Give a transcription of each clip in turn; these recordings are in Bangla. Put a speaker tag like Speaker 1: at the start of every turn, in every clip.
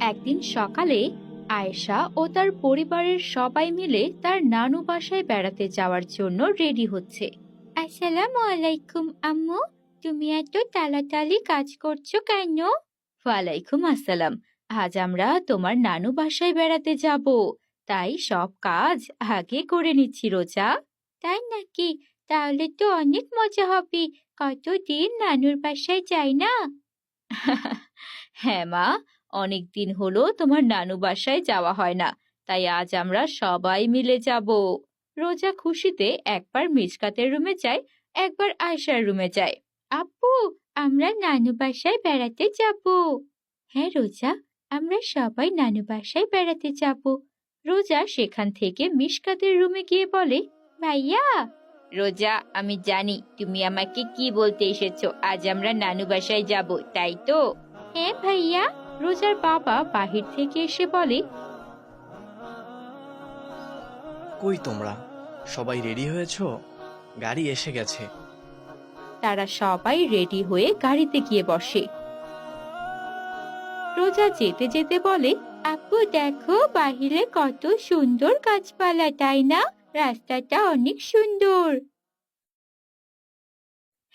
Speaker 1: একদিন সকালে আয়েশা ও তার পরিবারের সবাই মিলে তার নানু বাসায় বেড়াতে যাওয়ার জন্য রেডি হচ্ছে। আসসালামু আলাইকুম আম্মু, তুমি এত তাড়াতাড়ি কাজ করছো কেন? ওয়ালাইকুম আসসালাম। আজ আমরা তোমার নানু বাসায় বেড়াতে যাব, তাই সব কাজ আগে করে নিচ্ছি রোজা। তাই নাকি? তাহলে তো অনেক মজা হবে। কতদিন নানুর বাসায় যাই না। হ্যাঁ মা, অনেক দিন হলো তোমার নানু বাসায় যাওয়া হয় না, তাই আজ আমরা সবাই মিলে যাব। রোজা খুশিতে একবার মিজকাতের রুমে যায়, একবার আয়শার রুমে যায়। আপু, আমরা নানু বাসায় বেড়াতে যাব। হ্যাঁ রোজা, আমরা সবাই নানু বাসায় বেড়াতে যাব। রোজা সেখান থেকে মিশকাতের রুমে গিয়ে বলে, ভাইয়া। রোজা, আমি জানি তুমি আমাকে কি বলতে এসেছো। আজ আমরা নানু বাসায় যাব, তাই তো? হ্যাঁ ভাইয়া। রোজার বাবা বাহির থেকে এসে বলে,
Speaker 2: কই তোমরা সবাই রেডি হয়েছো? গাড়ি এসে গেছে।
Speaker 1: তারা সবাই রেডি হয়ে গাড়িতে গিয়ে বসে। রোজা যেতে যেতে বলে, আপু দেখো বাহিরে কত সুন্দর গাছপালা, তাই না? রাস্তাটা অনেক সুন্দর।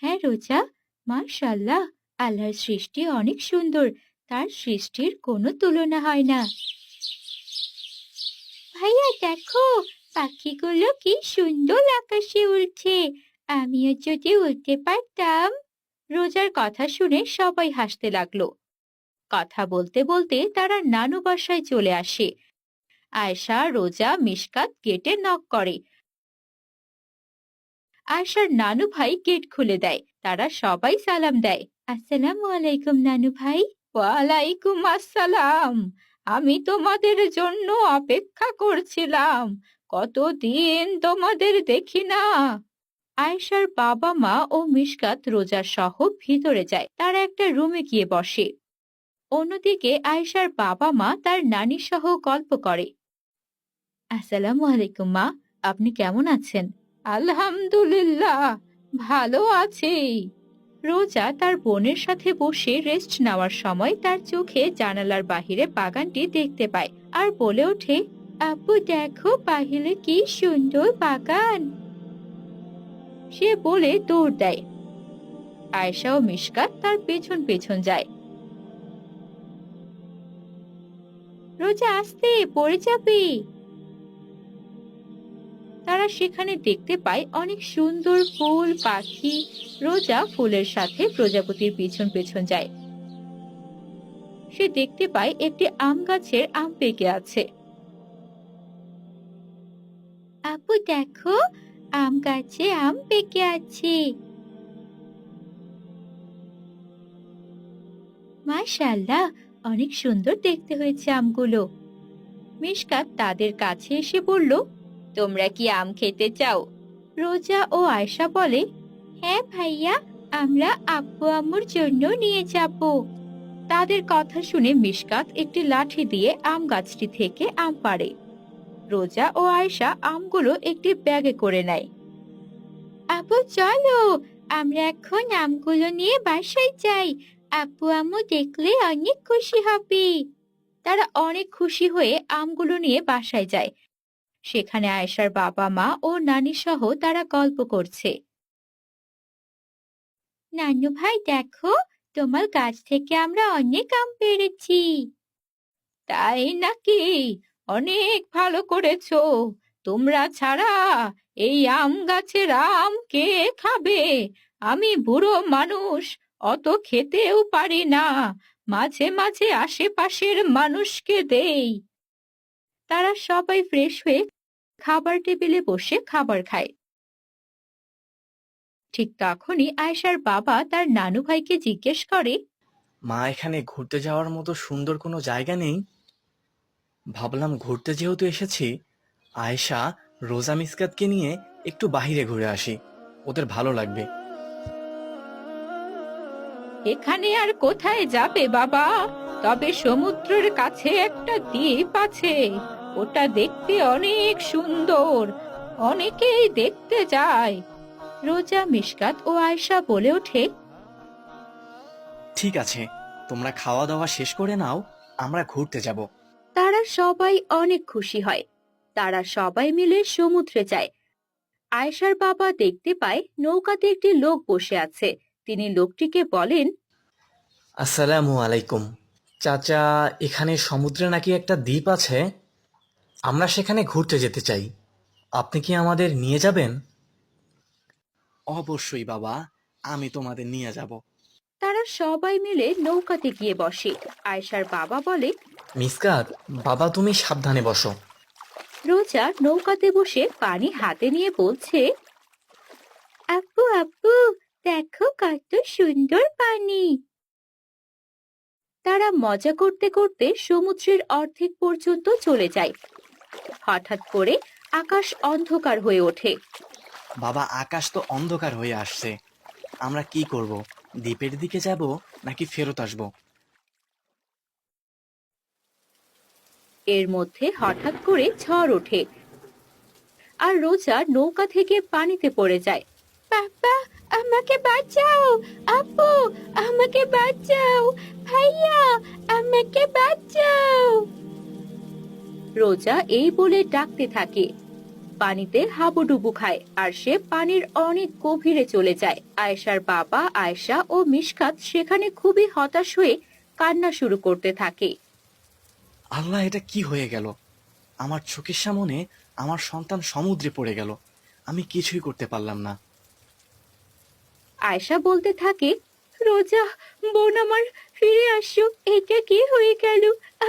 Speaker 1: হ্যাঁ রোজা, মাশাআল্লাহ, আল্লাহর সৃষ্টি অনেক সুন্দর। তার সৃষ্টির কোনো তুলনা হয় না। ভাইয়া দেখো, পাখিগুলো কি সুন্দর আকাশে উড়ছে। আমিও যদি উড়তে পারতাম। রোজার কথা শুনে সবাই হাসতে লাগলো। কথা বলতে বলতে তারা নানু বাসায় চলে আসে। আয়েশা, রোজা, মিশকাত গেটে নক করে। আয়েশার নানু ভাই গেট খুলে দেয়। তারা সবাই সালাম দেয়। আসসালামু আলাইকুম নানু ভাই। ওয়ালাইকুম আসসালাম। আমি তোমাদের জন্য অপেক্ষা করছিলাম। কতদিন তোমাদের দেখি না। আয়েশার বাবা মা ও মিশকাত রোজা সহ ভিতরে যায়। তারা একটা রুমে গিয়ে বসে। অন্যদিকে আয়েশার বাবা মা তার নানি সহ গল্প করে। আসসালামু আলাইকুম মা, আপনি কেমন আছেন? আলহামদুলিল্লাহ, ভালো আছি। রোজা তার বোনের সাথে বসে রেস্ট নেওয়ার সময় তার চোখে জানালার বাহিরে বাগানটি দেখতে পায় আর বলে ওঠে, আপু দেখো বাহিরে কি সুন্দর বাগান। সে বলে দৌড় দেয়। আয়েশা ও মিশকাত তার পেছন পেছন যায়। রোজা আস্তে, পড়ে যাবে। তারা সেখানে দেখতে পায় অনেক সুন্দর ফুল, পাখি। রোজা ফুলের সাথে প্রজাপতির পিছন পেছন যায়। সে দেখতে পায় একটি আম গাছের আম পেকে আছে। আপু দেখো, আম গাছে আম পেকে আছে। মাশাআল্লাহ, অনেক সুন্দর দেখতে হয়েছে আমগুলো। মিশকাত তাদের কাছে এসে বলল, তোমরা কি আম খেতে চাও? রোজা ও আয়েশা বলে, হ্যাঁ ভাইয়া, আমরা আব্বু আম্মুর জন্য নিয়ে যাব। তাদের কথা শুনে মিশকাত একটি লাঠি দিয়ে আম গাছটি থেকে আম পাড়ে। রোজা ও আয়েশা আমগুলো একটি ব্যাগে করে নেয়। আপু চলো, আমরা এখন আমগুলো নিয়ে বাসায় যাই। আপু আম্মু দেখলে অনেক খুশি হবে। তারা অনেক খুশি হয়ে আমগুলো নিয়ে বাসায় যায়। সেখানে আয়েশার বাবা মা ও নানি সহ তারা গল্প করছে। নানু ভাই দেখো, তোমার গাছ থেকে আমরা অনেক আম পেড়েছি। তাই নাকি? অনেক ভালো করেছো। তোমরা ছাড়া এই আম গাছের আম কে খাবে? আমি বুড়ো মানুষ, অত খেতেও পারি না। মাঝে মাঝে আশেপাশের মানুষকে দেই। তারা সবাই ফ্রেশ হয়ে খাবার টেবিলে বসে খাবার খায়। ঠিক তখনই আয়েশার বাবা তার নানু ভাইকে জিজ্ঞেস করে,
Speaker 2: মা, এখানে ঘুরতে যাওয়ার মতো সুন্দর কোনো জায়গা নেই? ভাবলাম ঘুরতে যেহেতু এসেছি, আয়েশা, রোজা, মিসকাতকে নিয়ে একটু বাহিরে ঘুরে আসি, ওদের ভালো লাগবে।
Speaker 1: এখানে আর কোথায় যাবে বাবা? তবে সমুদ্রের কাছে একটা দ্বীপ আছে, ওটা দেখতে অনেক সুন্দর, অনেকেই দেখতে যায়। রোজা, মিশকাত ও আয়েশা বলে ওঠে,
Speaker 2: ঠিক আছে, তোমরা খাওয়া দাওয়া শেষ করে নাও, আমরা ঘুরতে যাব।
Speaker 1: তারা সবাই অনেক খুশি হয়। তারা সবাই মিলে সমুদ্রে যায়। আয়েশার বাবা দেখতে পায় নৌকাতে একটি লোক বসে আছে। তিনি লোকটিকে বলেন,
Speaker 2: আসসালামু আলাইকুম। চাচা, এখানে সমুদ্রে নাকি একটা দ্বীপ আছে, আমরা সেখানে ঘুরতে যেতে চাই। আপনি কি আমাদের নিয়ে যাবেন? অবশ্যই বাবা, আমি তোমাদের নিয়ে যাব।
Speaker 1: তারা সবাই মিলে নৌকাতে গিয়ে বসে। আয়েশার বাবা বলে,
Speaker 2: মিসকাত, বাবা তুমি সাবধানে বসো।
Speaker 1: রোজা নৌকাতে বসে পানি হাতে নিয়ে বলছে, আপু আপু, দেখো কত সুন্দর পানি। তারা মজা করতে করতে সমুদ্রের অর্ধেক পর্যন্ত চলে যায়। হঠাৎ করে আকাশ অন্ধকার হয়ে ওঠে।
Speaker 2: বাবা, আকাশ তো অন্ধকার হয়ে আসছে, আমরা কি করব? দ্বীপের দিকে যাব নাকি ফেরত আসব?
Speaker 1: এর মধ্যে হঠাৎ করে ঝড় ওঠে আর রোজা নৌকা থেকে পানিতে পড়ে যায়। বাবা, আমাকে বাঁচাও! আপু, আমাকে বাঁচাও! ভাইয়া, আমাকে বাঁচাও! রোজা এই বলে ডাকতে থাকে। পানিতে হাবুডুবু খায় আর সে পানির অনেক গভীরে চলে যায়। আয়েশার বাবা আয়েশা ও মিশকাত সেখানে খুবই হতাশ হয়ে কান্না শুরু করতে থাকে।
Speaker 2: আল্লাহ, এটা কি হয়ে গেল? আমার চোখের সামনে আমার সন্তান সমুদ্রে পড়ে গেল, আমি কিছুই করতে পারলাম না।
Speaker 1: আয়েশা বলতে থাকে, রোজা বোন আমার, ফিরে আসো, এটা কি হয়ে গেল?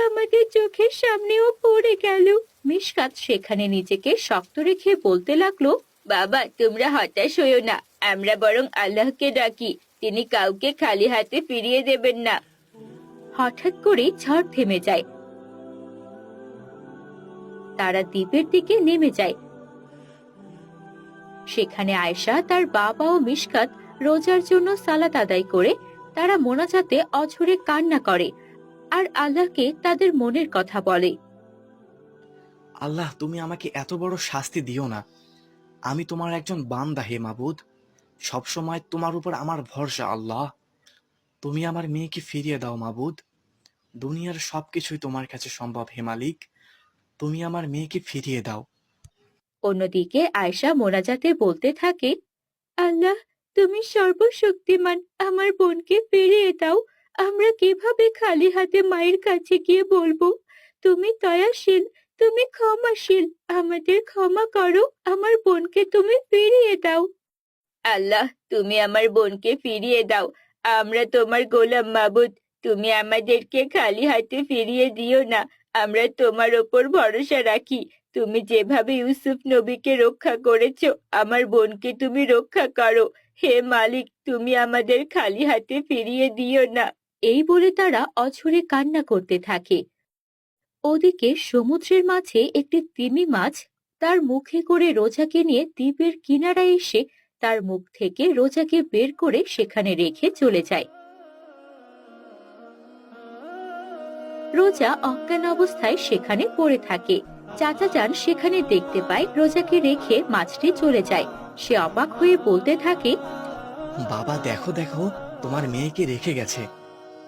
Speaker 1: আমাদের চোখের সামনেও পড়ে গেল। মিশকাত সেখানে নিজেকে শক্ত রেখে বলতে লাগলো, বাবা তোমরা হতাশ হইও না, আমরা বরং আল্লাহকে ডাকি, তিনি কাউকে খালি হাতে ফিরিয়ে দেবেন না। হঠাৎ করে ঝড় থেমে যায়। তারা দ্বীপের দিকে নেমে যায়। সেখানে আয়েশা, তার বাবা ও মিশকাত রোজার জন্য সালাত আদায় করে তারা মোনাজাতে অঝরে কান্না করে আর আল্লাহকে তাদের মনের কথা বলে।
Speaker 2: আল্লাহ, তুমি আমাকে এত বড় শাস্তি দিও না, আমি তোমার একজন বান্দা হে মাবুদ, সবসময় তোমার উপর আমার ভরসা। আল্লাহ, তুমি আমার মেয়েকে ফিরিয়ে দাও মাবুদ, দুনিয়ার সবকিছুই তোমার কাছে সম্ভব হে মালিক, তুমি আমার মেয়েকে ফিরিয়ে দাও।
Speaker 1: অন্যদিকে আয়েশা মোনাজাতে বলতে থাকে, আল্লাহ তুমি সর্বশক্তিমান, আমার বোনকে ফিরিয়ে দাও। আমরা কিভাবে খালি হাতে মায়ের কাছে গিয়ে বলবো? তুমি দয়াশীল, তুমি ক্ষমাশীল, আমাদের ক্ষমা করো, আমার বোনকে তুমি ফিরিয়ে দাও। আল্লাহ তুমি আমার বোনকে ফিরিয়ে দাও, আমরা তোমার গোলাম মাবুদ, তুমি আমাদেরকে খালি হাতে ফিরিয়ে দিও না, আমরা তোমার ওপর ভরসা রাখি। তুমি যেভাবে ইউসুফ নবীকে রক্ষা করেছো, আমার বোনকে তুমি রক্ষা করো। হে মালিক, তুমি আমাদের খালি হাতে ফিরিয়ে দিও না। এই বলে তারা অঝরে কান্না করতে থাকে। ওদিকে সমুদ্রের মাঝে একটি তিমি মাছ তার মুখে করে রোজাকে নিয়ে দ্বীপের কিনারায় এসে তার মুখ থেকে রোজাকে বের করে সেখানে রেখে চলে যায়। রোজা অজ্ঞান অবস্থায় সেখানে পড়ে থাকে। চাচা যান সেখানে দেখতে পায় রোজাকে রেখে মাছটি চলে যায়। সে অবাক হয়ে বলতে থাকে,
Speaker 2: বাবা দেখো দেখো, তোমার মেয়েকে রেখে গেছে।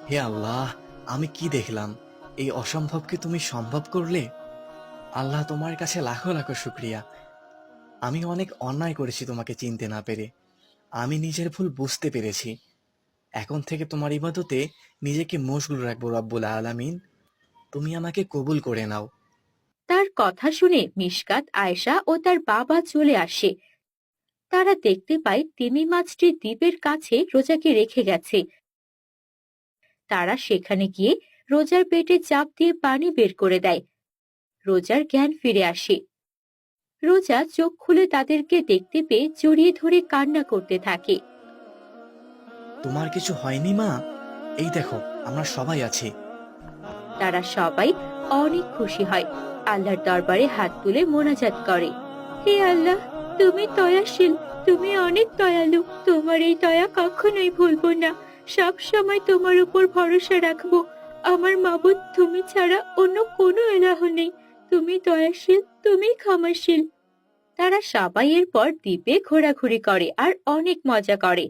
Speaker 2: হে আল্লাহ, আমি কি দেখলাম? এই অসম্ভবকে তুমি সম্ভব করলে। আল্লাহ, তোমার কাছে লাখো লাখো শুক্রিয়া। আমি অনেক অন্যায় করেছি তোমাকে চিনতে না পেরে, আমি নিজের ভুল বুঝতে পেরেছি। এখন থেকে তোমার ইবাদতে নিজেকে মশগুল রাখবো রব্বুল আলামিন, তুমি আমাকে কবুল করে নাও।
Speaker 1: তার কথা শুনে মিশকাত আয়েশা ও তার বাবা চলে আসে। তারা দেখতে পায় তিমি মাছটি দ্বীপের কাছে রোজাকে রেখে গেছে। তারা সেখানে গিয়ে রোজার পেটে চাপ দিয়ে পানি বের করে দেয়। রোজার জ্ঞান ফিরে আসে। রোজা চোখ খুলে তাদেরকে দেখতে পেয়ে জড়িয়ে ধরে কান্না করতে থাকে।
Speaker 2: তোমার কিছু হয়নি মা? এই দেখো, আমরা সবাই আছি।
Speaker 1: তারা সবাই অনেক খুশি হয়, আল্লাহর দরবারে হাত তুলে মোনাজাত করে। হে আল্লাহ, তুমি দয়াশীল, তুমি অনেক দয়ালু, তোমার এই দয়া কখনোই ভুলবো না, সব সময় তোমার উপর ভরসা রাখবো। আমার মাবুদ, তুমি ছাড়া অন্য কোনো ইলাহ নেই, তুমি দয়াশীল, তুমি ক্ষমাশীল। তারা সবাই এরপর দ্বীপে ঘোরাঘুরি করে আর অনেক মজা করে।